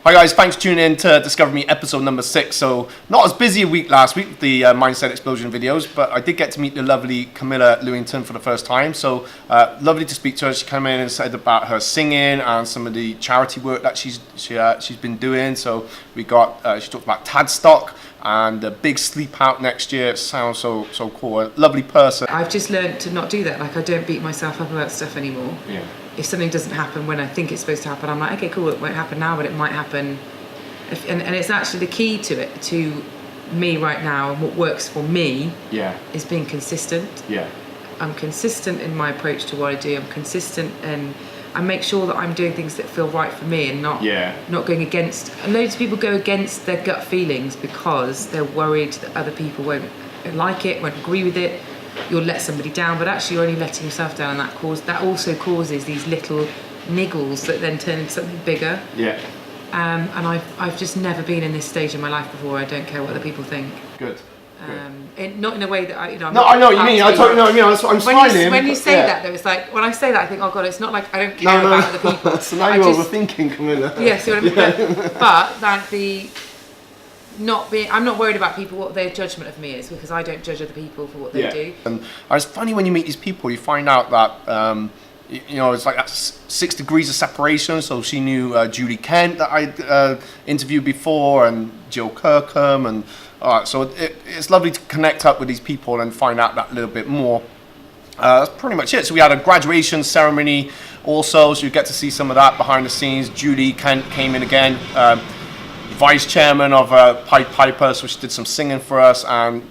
Hi guys, thanks for tuning in to Discover Me episode number 6. So not as busy a week last week with the Mindset Explosion videos, but I did get to meet the lovely Camilla Lewington for the first time. So lovely to speak to her. She came in and said about her singing and some of the charity work that she's been doing. So we got she talked about Tadstock and the big sleep out next year. It sounds so cool. A lovely person. I've just learned to not do that. Like, I don't beat myself up about stuff anymore. Yeah. If something doesn't happen when I think it's supposed to happen, I'm like, okay, cool, it won't happen now, but it might happen. And it's actually the key to it, to me right now, and what works for me is being consistent. Yeah. I'm consistent in my approach to what I do. I'm consistent, and I make sure that I'm doing things that feel right for me and not going against. And loads of people go against their gut feelings because they're worried that other people won't like it, won't agree with it. You'll let somebody down, but actually you're only letting yourself down, and that also causes these little niggles that then turn into something bigger. Yeah. And I've just never been in this stage in my life before. I don't care what other people think. Good. Not in a way that I know what you mean. I totally know what you mean. I'm smiling. When you say that, though, it's like, when I say that, I think, oh God, it's not like I don't care about other people. So now you're overthinking, Camilla. Yeah, see what I mean? But like I'm not worried about people, what their judgment of me is, because I don't judge other people for what they do. And it's funny when you meet these people, you find out that it's like 6 degrees of separation. So she knew Julie Kent that I interviewed before, and Jill Kirkham, and so it's lovely to connect up with these people and find out that little bit more. That's pretty much it. So we had a graduation ceremony also, so you get to see some of that behind the scenes. Julie Kent came in again. Vice chairman of Pied Piper, so she did some singing for us, and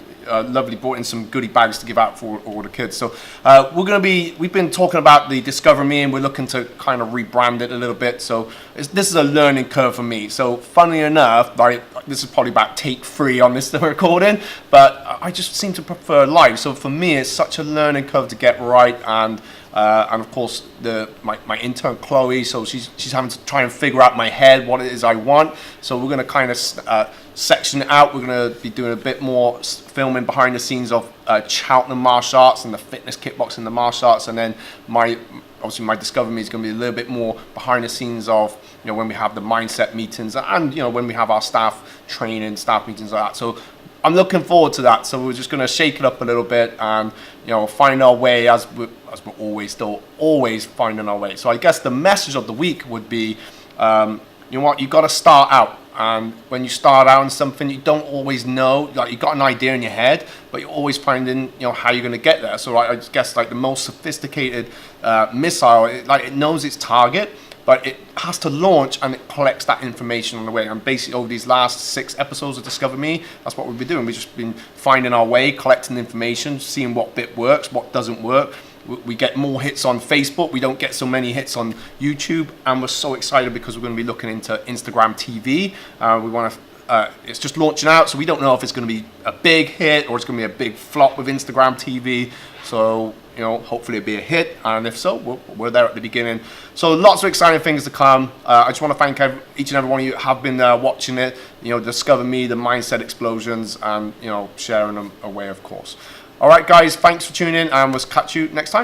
lovely brought in some goodie bags to give out for all the kids. So we've been talking about the Discover Me, and we're looking to kind of rebrand it a little bit. So this is a learning curve for me. So funnily enough, this is probably about take 3 on this recording, but I just seem to prefer live. So for me, it's such a learning curve to get right, and of course my intern Chloe, so she's having to try and figure out my head what it is I want. So we're going to kind of section it out. We're going to be doing a bit more filming behind the scenes of Cheltenham martial arts and the fitness, kickboxing, and the martial arts, and then my Discover Me is going to be a little bit more behind the scenes of when we have the mindset meetings, and when we have our staff training, staff meetings like that. So I'm looking forward to that. So we're just going to shake it up a little bit and find our way as we're always finding our way. So I guess the message of the week would be, you got to start out. And when you start out in something, you don't always know, like you got an idea in your head, but you're always finding, how you're going to get there. So I guess like the most sophisticated missile, it knows its target, but it has to launch, and it collects that information on the way. And basically over these last 6 episodes of Discover Me, that's what we've been doing. We've just been finding our way, collecting information, seeing what bit works, what doesn't work. We get more hits on Facebook. We don't get so many hits on YouTube, and we're so excited because we're going to be looking into Instagram TV. We want to. It's just launching out, so we don't know if it's going to be a big hit or it's going to be a big flop with Instagram TV. So hopefully it'll be a hit, and if so, we're there at the beginning. So lots of exciting things to come. I just want to thank each and every one of you who have been watching it. Discover Me, the Mindset Explosions, and sharing them away, of course. All right, guys, thanks for tuning in, and we'll catch you next time.